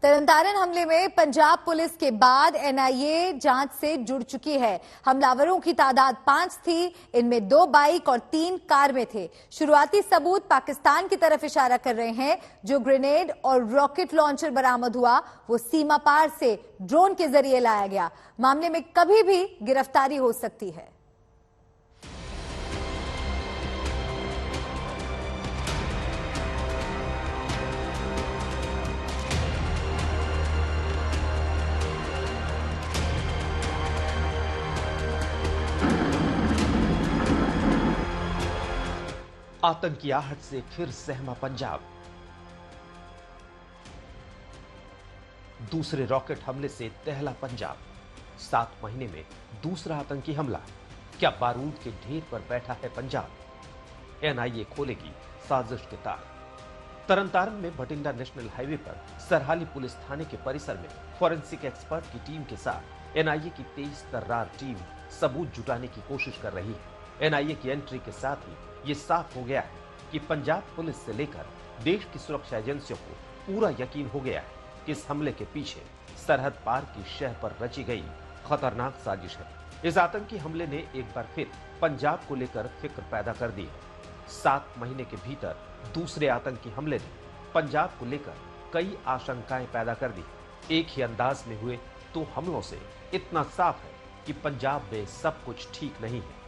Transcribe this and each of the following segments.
तरनतारन हमले में पंजाब पुलिस के बाद एनआईए जांच से जुड़ चुकी है। हमलावरों की तादाद 5 थी, इनमें 2 बाइक और 3 कार में थे। शुरुआती सबूत पाकिस्तान की तरफ इशारा कर रहे हैं। जो ग्रेनेड और रॉकेट लॉन्चर बरामद हुआ वो सीमा पार से ड्रोन के जरिए लाया गया। मामले में कभी भी गिरफ्तारी हो सकती है। आतंकी आहट से फिर सहमा पंजाब। दूसरे रॉकेट हमले से दहला पंजाब। 7 महीने में दूसरा आतंकी हमला। क्या बारूद के ढेर पर बैठा है पंजाब? एनआईए खोलेगी साजिश के तार। तरनतारन में भटिंडा नेशनल हाईवे पर सरहाली पुलिस थाने के परिसर में फॉरेंसिक एक्सपर्ट की टीम के साथ एनआईए की तेज तर्रार टीम सबूत जुटाने की कोशिश कर रही है। एनआईए की एंट्री के साथ ही ये साफ हो गया है कि पंजाब पुलिस से लेकर देश की सुरक्षा एजेंसियों को पूरा यकीन हो गया है कि इस हमले के पीछे सरहद पार की शह पर रची गई खतरनाक साजिश है। इस आतंकी हमले ने एक बार फिर पंजाब को लेकर फिक्र पैदा कर दी है। 7 महीने के भीतर दूसरे आतंकी हमले ने पंजाब को लेकर कई आशंकाएं पैदा कर दी। एक ही अंदाज में हुए 2 हमलों से इतना साफ है कि पंजाब में सब कुछ ठीक नहीं है।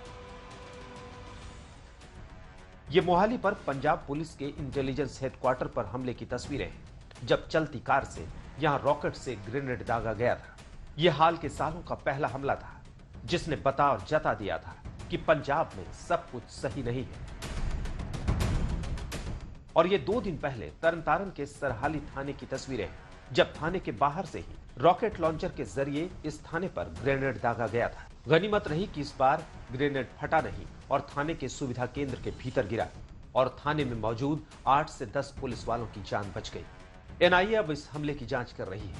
ये मोहाली पर पंजाब पुलिस के इंटेलिजेंस हेडक्वार्टर पर हमले की तस्वीरें हैं, जब चलती कार से यहां रॉकेट से ग्रेनेड दागा गया था। यह हाल के सालों का पहला हमला था जिसने बता और जता दिया था कि पंजाब में सब कुछ सही नहीं है। और ये 2 दिन पहले तरनतारन के सरहाली थाने की तस्वीरें हैं, जब थाने के बाहर से ही रॉकेट लॉन्चर के जरिए इस थाने पर ग्रेनेड दागा गया था। गनीमत रही कि इस बार ग्रेनेड फटा नहीं और थाने के सुविधा केंद्र के भीतर गिरा और थाने में मौजूद 8 से 10 पुलिस वालों की जान बच गई। एनआईए अब इस हमले की जांच कर रही है।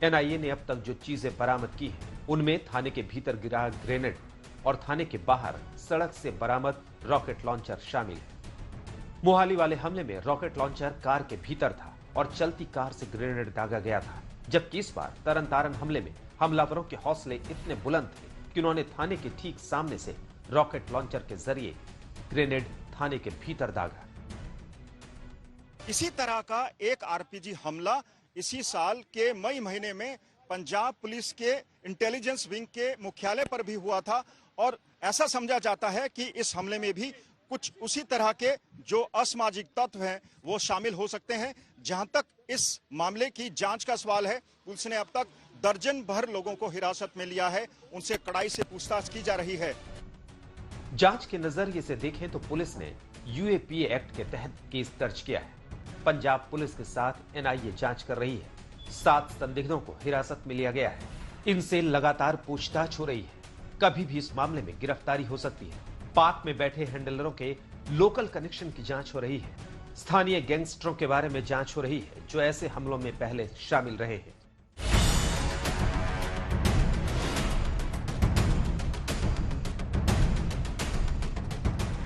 एनआईए ने अब तक जो चीजें बरामद की हैं, उनमें थाने के भीतर गिरा ग्रेनेड और थाने के बाहर सड़क से बरामद रॉकेट लॉन्चर शामिल है। मोहाली वाले हमले में रॉकेट लॉन्चर कार के भीतर था और चलती कार से ग्रेनेड दागा गया था, जबकि इस बार तरनतारन हमले में हमलावरों के हौसले इतने बुलंद थे कि उन्होंने थाने के ठीक सामने से रॉकेट लॉन्चर के जरिए ग्रेनेड थाने के भीतर दागा। इसी तरह का एक आरपीजी हमला इसी साल के मई महीने में पंजाब पुलिस के इंटेलिजेंस विंग के मुख्यालय पर भी हुआ था और ऐसा समझा जाता है कि इस हमले में भी कुछ उसी तरह के जो असामाजिक तत्व हैं वो शामिल हो सकते हैं। जहां तक इस मामले की जांच का सवाल है, पुलिस ने अब तक दर्जन भर लोगों को हिरासत में लिया है, उनसे कड़ाई से पूछताछ की जा रही है। जांच के नजरिए से देखें तो पुलिस ने यूएपीए एक्ट के तहत केस दर्ज किया है। पंजाब पुलिस के साथ एनआईए जांच कर रही है। 7 संदिग्धों को हिरासत में लिया गया है। इनसे लगातार पूछताछ हो रही है। कभी भी इस मामले में गिरफ्तारी हो सकती है। पाक में बैठे हैंडलरों के लोकल कनेक्शन की जांच हो रही है। स्थानीय गैंगस्टरों के बारे में जांच हो रही है जो ऐसे हमलों में पहले शामिल रहे हैं।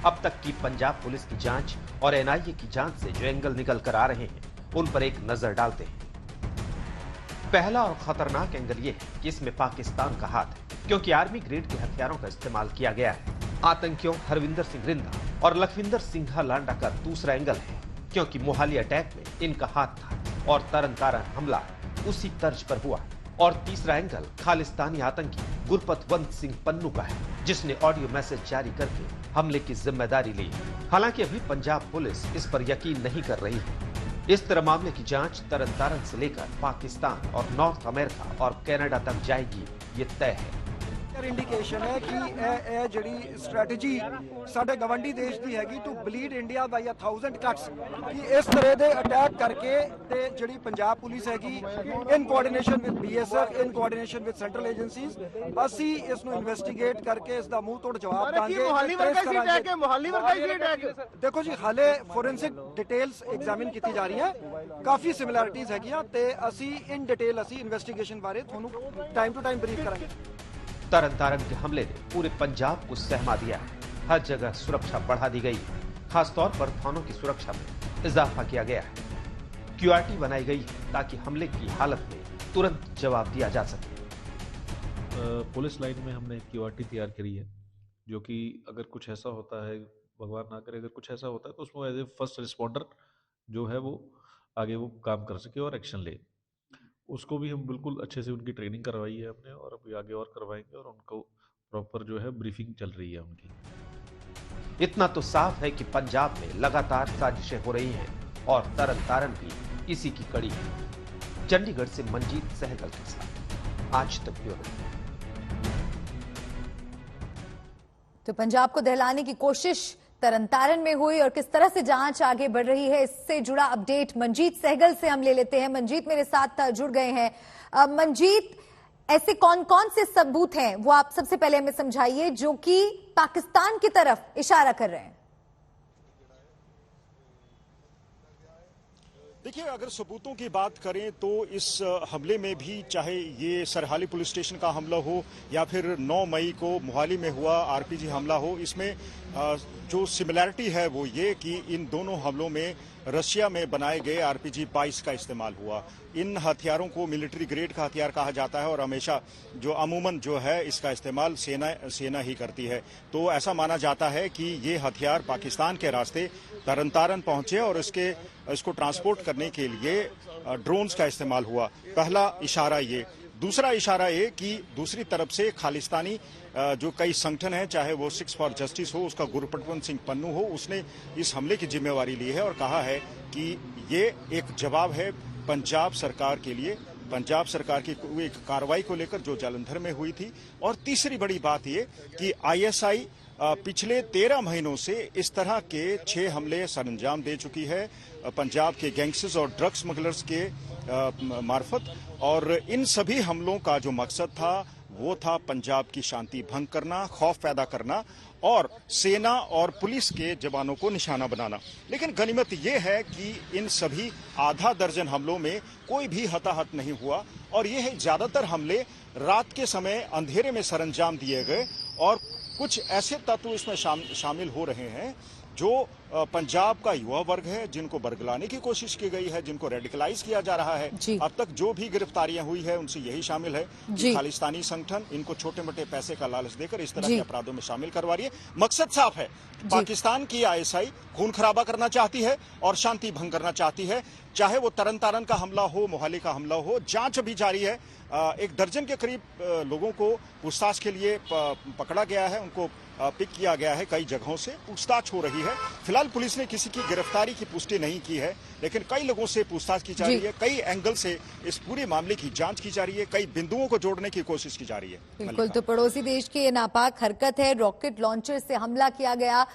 अब तक की पंजाब पुलिस की जांच और एनआईए की जांच से जो एंगल निकल कर आ रहे हैं, उन पर एक नजर डालते हैं। पहला और खतरनाक एंगल यह है कि इसमें पाकिस्तान का हाथ है, क्योंकि आर्मी ग्रेड के हथियारों का इस्तेमाल किया गया है। आतंकियों हरविंदर सिंह रिंदा और लखविंदर सिंघा लांडा का दूसरा एंगल है, क्योंकि मोहाली अटैक में इनका हाथ था और तरनतारन हमला उसी तर्ज पर हुआ। और तीसरा एंगल खालिस्तानी आतंकी गुरपतवंत सिंह पन्नू का है, जिसने ऑडियो मैसेज जारी करके हमले की जिम्मेदारी ली। हालांकि अभी पंजाब पुलिस इस पर यकीन नहीं कर रही है। इस तरह मामले की जांच तरनतारन से लेकर पाकिस्तान और नॉर्थ अमेरिका और कनाडा तक जाएगी, ये तय है। इंडिकेशन है कि ਇਹ ਜਿਹੜੀ ਸਟ੍ਰੈਟਜੀ ਸਾਡੇ ਗਵੰਡੀ ਦੇਸ਼ ਦੀ ਹੈਗੀ to bleed India by 1000 cuts ਕਿ ਇਸ ਤਰ੍ਹਾਂ ਦੇ ਅਟੈਕ ਕਰਕੇ ਤੇ ਜਿਹੜੀ ਪੰਜਾਬ ਪੁਲਿਸ ਹੈਗੀ in coordination with BSF in coordination with central agencies ਅਸੀਂ ਇਸ ਨੂੰ ਇਨਵੈਸਟੀਗੇਟ ਕਰਕੇ ਇਸ ਦਾ ਮੂੰਹ ਤੋੜ ਜਵਾਬ ਦਾਂਗੇ। ਦੇਖੋ ਜੀ ਹਾਲੇ ਫੋਰੈਂਸਿਕ ਡਿਟੇਲਸ ਐਗਜ਼ਾਮਿਨ ਕੀਤੀ ਜਾ ਰਹੀਆਂ, ਕਾਫੀ ਸਿਮਿਲੈਰਿਟੀਜ਼ ਹੈਗੀਆਂ ਤੇ ਅਸੀਂ ਇਨ ਡਿਟੇਲ ਅਸੀਂ ਇਨਵੈਸਟੀਗੇਸ਼ਨ ਬਾਰੇ ਤੁਹਾਨੂੰ ਟਾਈਮ ਟੂ ਟਾਈਮ ਬਰੀਫ ਕਰਾਂਗੇ। तरनतारन के हमले ने पूरे पंजाब को सहमा दिया है। हर जगह सुरक्षा बढ़ा दी गई है। खासतौर पर थानों की सुरक्षा में इजाफा किया गया है, क्यूआरटी बनाई गई ताकि हमले की हालत में तुरंत जवाब दिया जा सके। पुलिस लाइन में हमने क्यूआरटी तैयार करी है, जो कि अगर कुछ ऐसा होता है, भगवान ना करे, अगर कुछ ऐसा होता है तो उसमें एज ए फर्स्ट रिस्पॉन्डर जो है वो आगे वो काम कर सके और एक्शन ले। उसको भी हम बिल्कुल अच्छे से उनकी ट्रेनिंग करवाई है हमने, और अभी आगे और करवाएंगे, और उनको प्रॉपर जो है ब्रीफिंग चल रही है उनकी। इतना तो साफ है कि पंजाब में लगातार साजिशें हो रही हैं और तरन तारन भी इसी की कड़ी है। चंडीगढ़ से मंजीत सहगल के साथ आज तक ब्यूरो। तो पंजाब को दहलाने की कोशिश तरनतारन में हुई और किस तरह से जांच आगे बढ़ रही है, इससे जुड़ा अपडेट मंजीत सहगल से हम ले लेते हैं। मंजीत मेरे साथ जुड़ गए हैं। मंजीत, ऐसे कौन कौन से सबूत हैं वो आप सबसे पहले हमें समझाइए जो कि पाकिस्तान की तरफ इशारा कर रहे हैं। देखिए, अगर सबूतों की बात करें तो इस हमले में भी, चाहे ये सरहाली पुलिस स्टेशन का हमला हो या फिर 9 मई को मोहाली में हुआ आरपीजी हमला हो, इसमें जो सिमिलैरिटी है वो ये कि इन दोनों हमलों में रशिया में बनाए गए आरपीजी 22 का इस्तेमाल हुआ। इन हथियारों को मिलिट्री ग्रेड का हथियार कहा जाता है और हमेशा जो अमूमन जो है इसका इस्तेमाल सेना ही करती है। तो ऐसा माना जाता है कि ये हथियार पाकिस्तान के रास्ते तरनतारन पहुंचे और इसको ट्रांसपोर्ट करने के लिए ड्रोन्स का इस्तेमाल हुआ। पहला इशारा ये। दूसरा इशारा ये कि दूसरी तरफ से खालिस्तानी जो कई संगठन हैं, चाहे वो सिक्स फॉर जस्टिस हो, उसका गुरपतवंत सिंह पन्नू हो, उसने इस हमले की जिम्मेवारी ली है और कहा है कि ये एक जवाब है पंजाब सरकार के लिए, पंजाब सरकार की एक कार्रवाई को लेकर जो जालंधर में हुई थी। और तीसरी बड़ी बात ये कि आईएसआई पिछले 13 महीनों से इस तरह के 6 हमले सरंजाम दे चुकी है पंजाब के गैंगस्टर्स और ड्रग स्मगलर्स के मार्फत, और इन सभी हमलों का जो मकसद था वो था पंजाब की शांति भंग करना, खौफ पैदा करना और सेना और पुलिस के जवानों को निशाना बनाना। लेकिन गनीमत ये है कि इन सभी आधा दर्जन हमलों में कोई भी हताहत नहीं हुआ और ये है ज्यादातर हमले रात के समय अंधेरे में सरंजाम दिए गए और कुछ ऐसे तत्व इसमें शामिल हो रहे हैं जो पंजाब का युवा वर्ग है, जिनको बरगलाने की कोशिश की गई है, जिनको रेडिकलाइज किया जा रहा है। अब तक जो भी गिरफ्तारियां हुई है उनसे यही शामिल है कि खालिस्तानी संगठन इनको छोटे मोटे पैसे का लालच देकर इस तरह के अपराधों में शामिल करवा रही है। मकसद साफ है, पाकिस्तान की आईएसआई खून खराबा करना चाहती है और शांति भंग करना चाहती है। चाहे वो तरनतारन का हमला हो, मोहाली का हमला हो, जांच अभी जारी है। 1 दर्जन के करीब लोगों को पूछताछ के लिए पकड़ा गया है, उनको पिक किया गया है, कई जगहों से पूछताछ हो रही है। फिलहाल पुलिस ने किसी की गिरफ्तारी की पुष्टि नहीं की है, लेकिन कई लोगों से पूछताछ की जा रही है, कई एंगल से इस पूरे मामले की जांच की जा रही है, कई बिंदुओं को जोड़ने की कोशिश की जा रही है। बिल्कुल, तो पड़ोसी देश की ये नापाक हरकत है, रॉकेट लॉन्चर से हमला किया गया।